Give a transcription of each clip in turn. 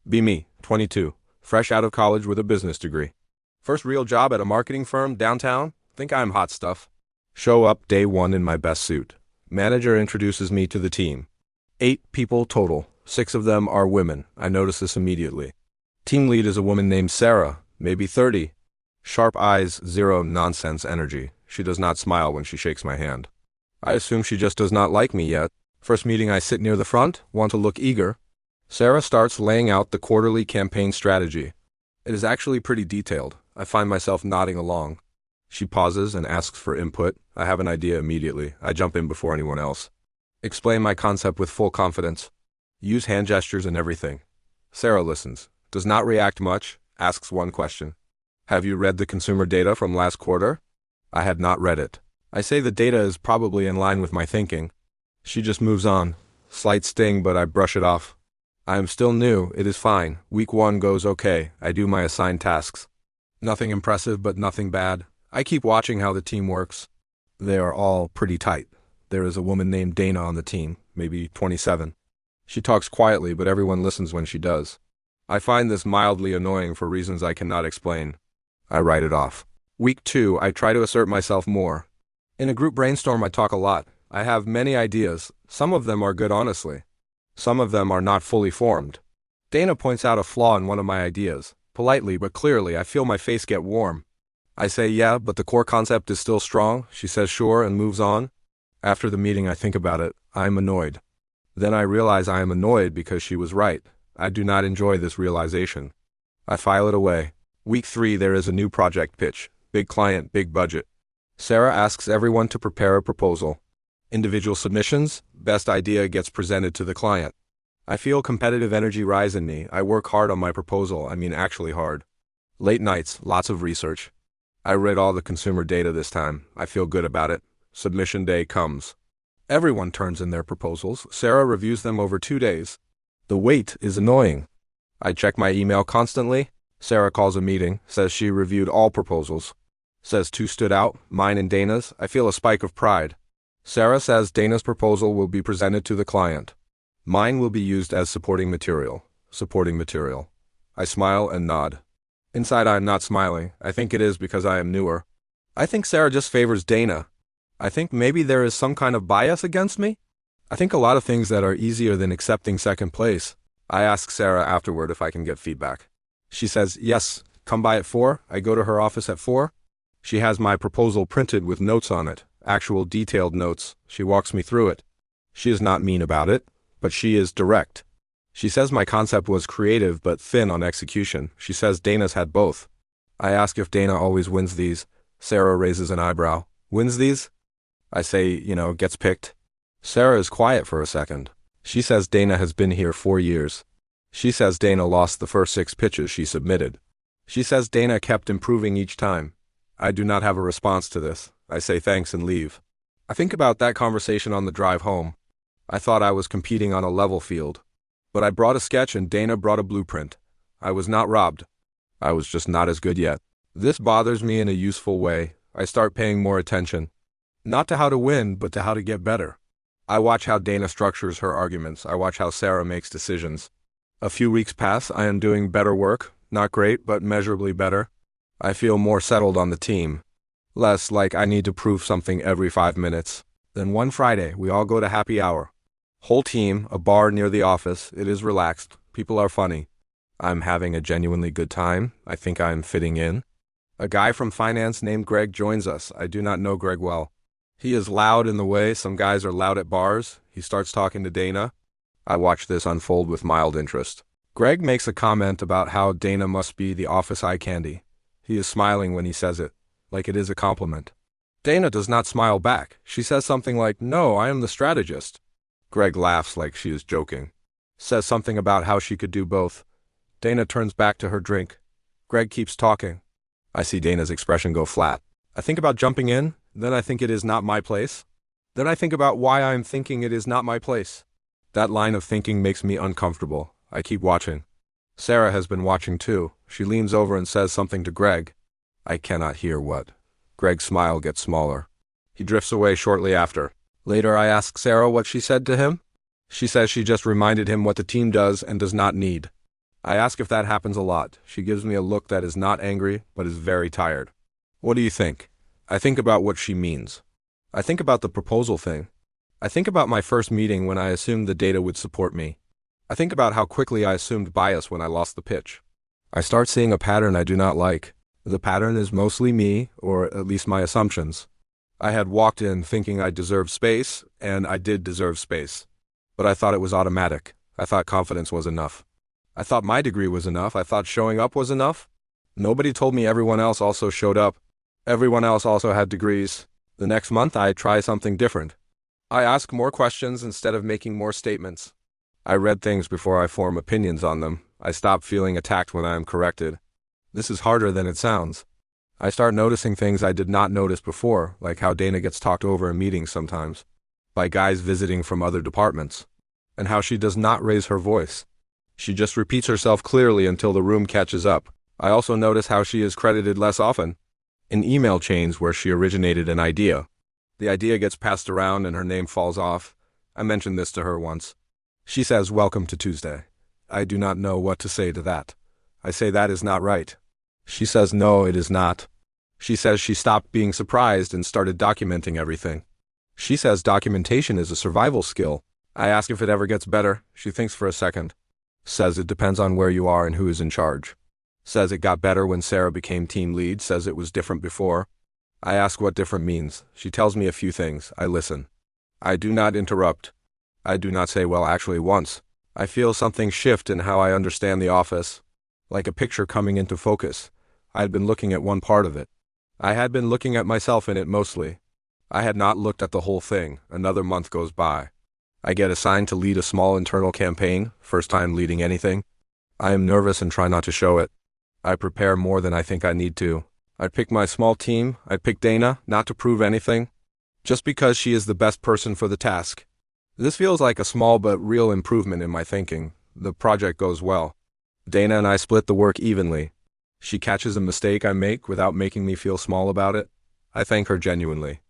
Be me, 22, fresh out of college with a business degree. First real job at a marketing firm downtown? Think I'm hot stuff. Show up day one in my best suit. Manager introduces me to the team. 8 people total. 6 of them are women. I notice this immediately. Team lead is a woman named Sarah, maybe 30. Sharp eyes, zero nonsense energy. She does not smile when she shakes my hand. I assume she just does not like me yet. First meeting I sit near the front, want to look eager. Sarah starts laying out the quarterly campaign strategy. It is actually pretty detailed. I find myself nodding along. She pauses and asks for input. I have an idea immediately. I jump in before anyone else. Explain my concept with full confidence. Use hand gestures and everything. Sarah listens. Does not react much. Asks one question. Have you read the consumer data from last quarter? I had not read it. I say the data is probably in line with my thinking. She just moves on. Slight sting, but I brush it off. I am still new. It is fine. Week 1 goes okay. I do my assigned tasks. Nothing impressive, but nothing bad. I keep watching how the team works. They are all pretty tight. There is a woman named Dana on the team, maybe 27. She talks quietly, but everyone listens when she does. I find this mildly annoying for reasons I cannot explain. I write it off. Week 2, I try to assert myself more. In a group brainstorm, I talk a lot. I have many ideas. Some of them are good, honestly. Some of them are not fully formed. Dana points out a flaw in one of my ideas. Politely but clearly, I feel my face get warm. I say, yeah, but the core concept is still strong. She says sure and moves on. After the meeting, I think about it. I'm annoyed. Then I realize I am annoyed because she was right. I do not enjoy this realization. I file it away. Week 3, there is a new project pitch. Big client, big budget. Sarah asks everyone to prepare a proposal. Individual submissions, best idea gets presented to the client. I feel competitive energy rise in me. I work hard on my proposal. I mean actually hard. Late nights, lots of research. I read all the consumer data this time. I feel good about it. Submission day comes. Everyone turns in their proposals. Sarah reviews them over 2 days. The wait is annoying. I check my email constantly. Sarah calls a meeting, says she reviewed all proposals. Says 2 stood out, mine and Dana's. I feel a spike of pride. Sarah says Dana's proposal will be presented to the client. Mine will be used as supporting material. Supporting material. I smile and nod. Inside I am not smiling. I think it is because I am newer. I think Sarah just favors Dana. I think maybe there is some kind of bias against me. I think a lot of things that are easier than accepting second place. I ask Sarah afterward if I can get feedback. She says, yes, come by at 4. I go to her office at 4. She has my proposal printed with notes on it, actual detailed notes. She walks me through it. She is not mean about it, but she is direct. She says my concept was creative but thin on execution. She says Dana's had both. I ask if Dana always wins these. Sarah raises an eyebrow. Wins these? I say, gets picked. Sarah is quiet for a second. She says Dana has been here 4 years. She says Dana lost the first 6 pitches she submitted. She says Dana kept improving each time. I do not have a response to this. I say thanks and leave. I think about that conversation on the drive home. I thought I was competing on a level field. But I brought a sketch and Dana brought a blueprint. I was not robbed. I was just not as good yet. This bothers me in a useful way. I start paying more attention. Not to how to win, but to how to get better. I watch how Dana structures her arguments. I watch how Sarah makes decisions. A few weeks pass. I am doing better work. Not great, but measurably better. I feel more settled on the team. Less like I need to prove something every 5 minutes. Then one Friday, we all go to happy hour. Whole team, a bar near the office. It is relaxed. People are funny. I'm having a genuinely good time. I think I'm fitting in. A guy from finance named Greg joins us. I do not know Greg well. He is loud in the way some guys are loud at bars. He starts talking to Dana. I watch this unfold with mild interest. Greg makes a comment about how Dana must be the office eye candy. He is smiling when he says it, like it is a compliment. Dana does not smile back. She says something like, no, I am the strategist. Greg laughs like she is joking. Says something about how she could do both. Dana turns back to her drink. Greg keeps talking. I see Dana's expression go flat. I think about jumping in, then I think it is not my place. Then I think about why I am thinking it is not my place. That line of thinking makes me uncomfortable. I keep watching. Sarah has been watching too. She leans over and says something to Greg. I cannot hear what. Greg's smile gets smaller. He drifts away shortly after. Later I ask Sarah what she said to him. She says she just reminded him what the team does and does not need. I ask if that happens a lot. She gives me a look that is not angry, but is very tired. What do you think? I think about what she means. I think about the proposal thing. I think about my first meeting when I assumed the data would support me. I think about how quickly I assumed bias when I lost the pitch. I start seeing a pattern I do not like. The pattern is mostly me, or at least my assumptions. I had walked in thinking I deserved space, and I did deserve space. But I thought it was automatic. I thought confidence was enough. I thought my degree was enough. I thought showing up was enough. Nobody told me everyone else also showed up. Everyone else also had degrees. The next month I try something different. I ask more questions instead of making more statements. I read things before I form opinions on them. I stop feeling attacked when I am corrected. This is harder than it sounds. I start noticing things I did not notice before, like how Dana gets talked over in meetings sometimes, by guys visiting from other departments, and how she does not raise her voice. She just repeats herself clearly until the room catches up. I also notice how she is credited less often. In email chains where she originated an idea, the idea gets passed around and her name falls off. I mentioned this to her once. She says, "Welcome to Tuesday." I do not know what to say to that. I say that is not right. She says, "No, it is not." She says she stopped being surprised and started documenting everything. She says documentation is a survival skill. I ask if it ever gets better. She thinks for a second. Says it depends on where you are and who is in charge. Says it got better when Sarah became team lead. Says it was different before. I ask what different means. She tells me a few things. I listen. I do not interrupt. I do not say, "Well, actually once." I feel something shift in how I understand the office, like a picture coming into focus. I had been looking at one part of it. I had been looking at myself in it mostly. I had not looked at the whole thing. Another month goes by. I get assigned to lead a small internal campaign, first time leading anything. I am nervous and try not to show it. I prepare more than I think I need to. I pick my small team. I pick Dana, not to prove anything, just because she is the best person for the task. This feels like a small but real improvement in my thinking. The project goes well. Dana and I split the work evenly. She catches a mistake I make without making me feel small about it. I thank her genuinely.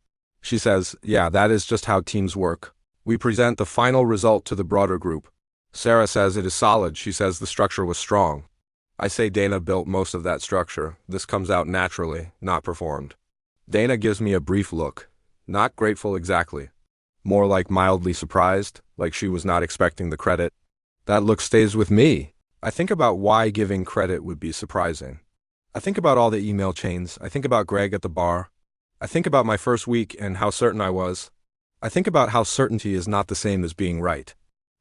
She says, "Yeah, that is just how teams work." We present the final result to the broader group. Sarah says it is solid. She says the structure was strong. I say Dana built most of that structure. This comes out naturally, not performed. Dana gives me a brief look. Not grateful exactly. More like mildly surprised, like she was not expecting the credit. That look stays with me. I think about why giving credit would be surprising. I think about all the email chains. I think about Greg at the bar. I think about my first week and how certain I was. I think about how certainty is not the same as being right.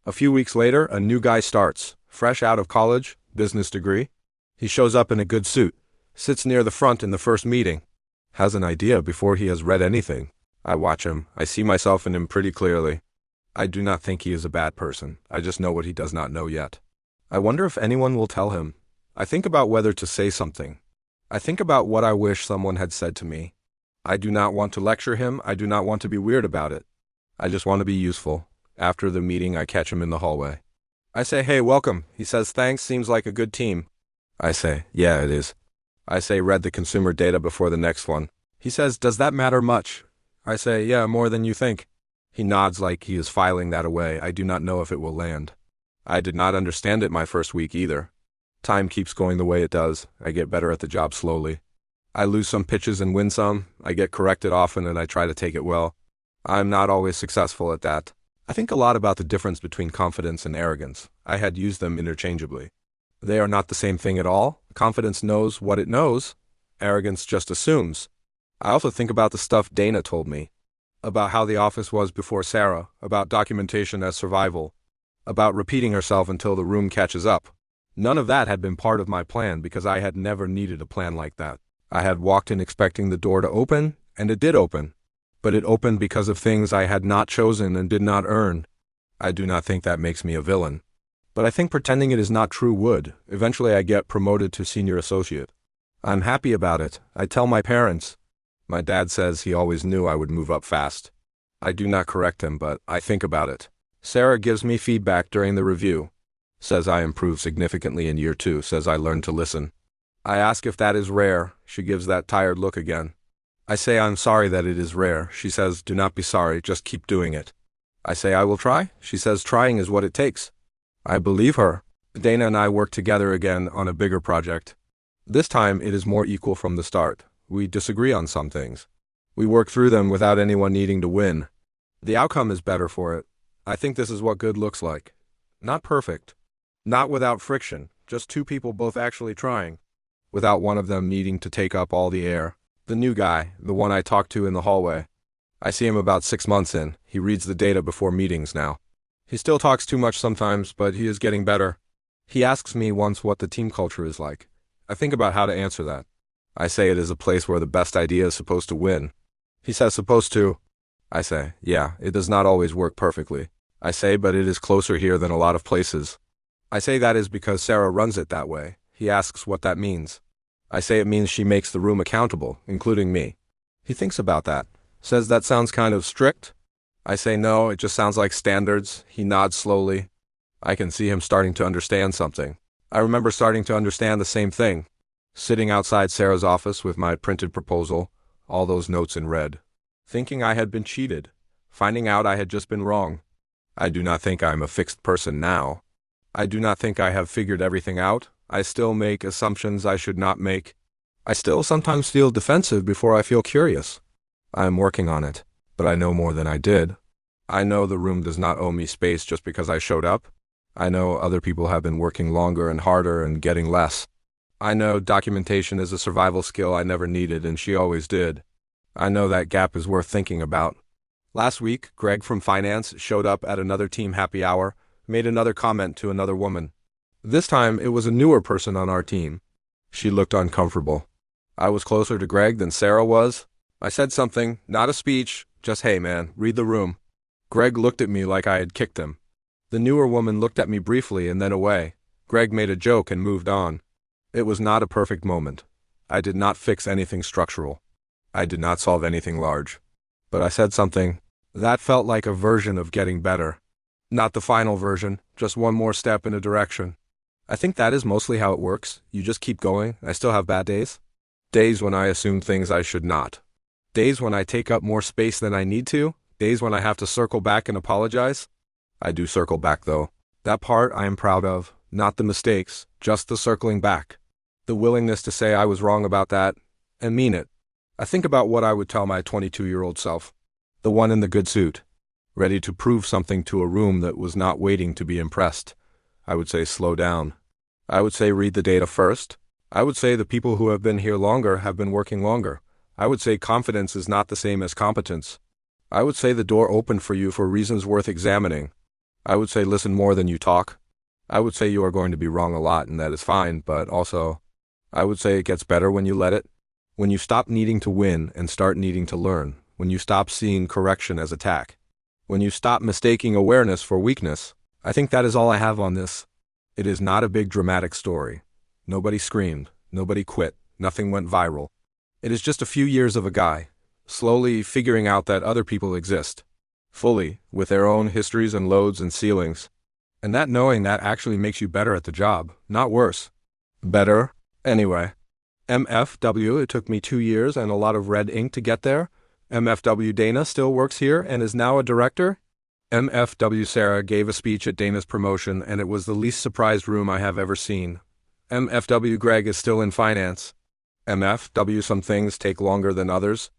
A few weeks later, a new guy starts, fresh out of college, business degree. He shows up in a good suit, sits near the front in the first meeting, has an idea before he has read anything. I watch him. I see myself in him pretty clearly. I do not think he is a bad person. I just know what he does not know yet. I wonder if anyone will tell him. I think about whether to say something. I think about what I wish someone had said to me. I do not want to lecture him. I do not want to be weird about it. I just want to be useful. After the meeting, I catch him in the hallway. I say, "Hey, welcome." He says, "Thanks, seems like a good team." I say, "Yeah, it is." I say, "Read the consumer data before the next one." He says, "Does that matter much?" I say, "Yeah, more than you think." He nods like he is filing that away. I do not know if it will land. I did not understand it my first week either. Time keeps going the way it does. I get better at the job slowly. I lose some pitches and win some. I get corrected often and I try to take it well. I'm not always successful at that. I think a lot about the difference between confidence and arrogance. I had used them interchangeably. They are not the same thing at all. Confidence knows what it knows. Arrogance just assumes. I also think about the stuff Dana told me. About how the office was before Sarah. About documentation as survival. About repeating herself until the room catches up. None of that had been part of my plan because I had never needed a plan like that. I had walked in expecting the door to open, and it did open. But it opened because of things I had not chosen and did not earn. I do not think that makes me a villain. But I think pretending it is not true would. Eventually I get promoted to senior associate. I'm happy about it. I tell my parents. My dad says he always knew I would move up fast. I do not correct him, but I think about it. Sarah gives me feedback during the review. Says I improved significantly in year 2. Says I learned to listen. I ask if that is rare. She gives that tired look again. I say I'm sorry that it is rare. She says, "Do not be sorry, just keep doing it." I say I will try. She says trying is what it takes. I believe her. Dana and I work together again on a bigger project. This time it is more equal from the start. We disagree on some things. We work through them without anyone needing to win. The outcome is better for it. I think this is what good looks like. Not perfect. Not without friction, just two people both actually trying. Without one of them needing to take up all the air. The new guy, the one I talked to in the hallway. I see him about 6 months in. He reads the data before meetings now. He still talks too much sometimes, but he is getting better. He asks me once what the team culture is like. I think about how to answer that. I say it is a place where the best idea is supposed to win. He says supposed to. I say, yeah, it does not always work perfectly. I say, but it is closer here than a lot of places. I say that is because Sarah runs it that way. He asks what that means. I say it means she makes the room accountable, including me. He thinks about that. Says that sounds kind of strict. I say no, it just sounds like standards. He nods slowly. I can see him starting to understand something. I remember starting to understand the same thing. Sitting outside Sarah's office with my printed proposal, all those notes in red. Thinking I had been cheated. Finding out I had just been wrong. I do not think I am a fixed person now. I do not think I have figured everything out. I still make assumptions I should not make. I still sometimes feel defensive before I feel curious. I am working on it, but I know more than I did. I know the room does not owe me space just because I showed up. I know other people have been working longer and harder and getting less. I know documentation is a survival skill I never needed and she always did. I know that gap is worth thinking about. Last week, Greg from Finance showed up at another team happy hour, made another comment to another woman. This time, it was a newer person on our team. She looked uncomfortable. I was closer to Greg than Sarah was. I said something, not a speech, just hey man, read the room. Greg looked at me like I had kicked him. The newer woman looked at me briefly and then away. Greg made a joke and moved on. It was not a perfect moment. I did not fix anything structural. I did not solve anything large. But I said something that felt like a version of getting better. Not the final version, just one more step in a direction. I think that is mostly how it works. You just keep going. I still have bad days. Days when I assume things I should not. Days when I take up more space than I need to. Days when I have to circle back and apologize. I do circle back though. That part I am proud of, not the mistakes, just the circling back. The willingness to say I was wrong about that, and mean it. I think about what I would tell my 22-year-old self. The one in the good suit. Ready to prove something to a room that was not waiting to be impressed. I would say slow down. I would say read the data first. I would say the people who have been here longer have been working longer. I would say confidence is not the same as competence. I would say the door opened for you for reasons worth examining. I would say listen more than you talk. I would say you are going to be wrong a lot and that is fine, but also, I would say it gets better when you let it. When you stop needing to win and start needing to learn. When you stop seeing correction as attack. When you stop mistaking awareness for weakness. I think that is all I have on this. It is not a big dramatic story. Nobody screamed. Nobody quit. Nothing went viral. It is just a few years of a guy, slowly figuring out that other people exist. Fully, with their own histories and loads and ceilings. And that knowing that actually makes you better at the job, not worse. Better, anyway. MFW, it took me 2 years and a lot of red ink to get there. MFW Dana still works here and is now a director. MFW Sarah gave a speech at Dana's promotion and it was the least surprised room I have ever seen. MFW Greg is still in finance. MFW some things take longer than others.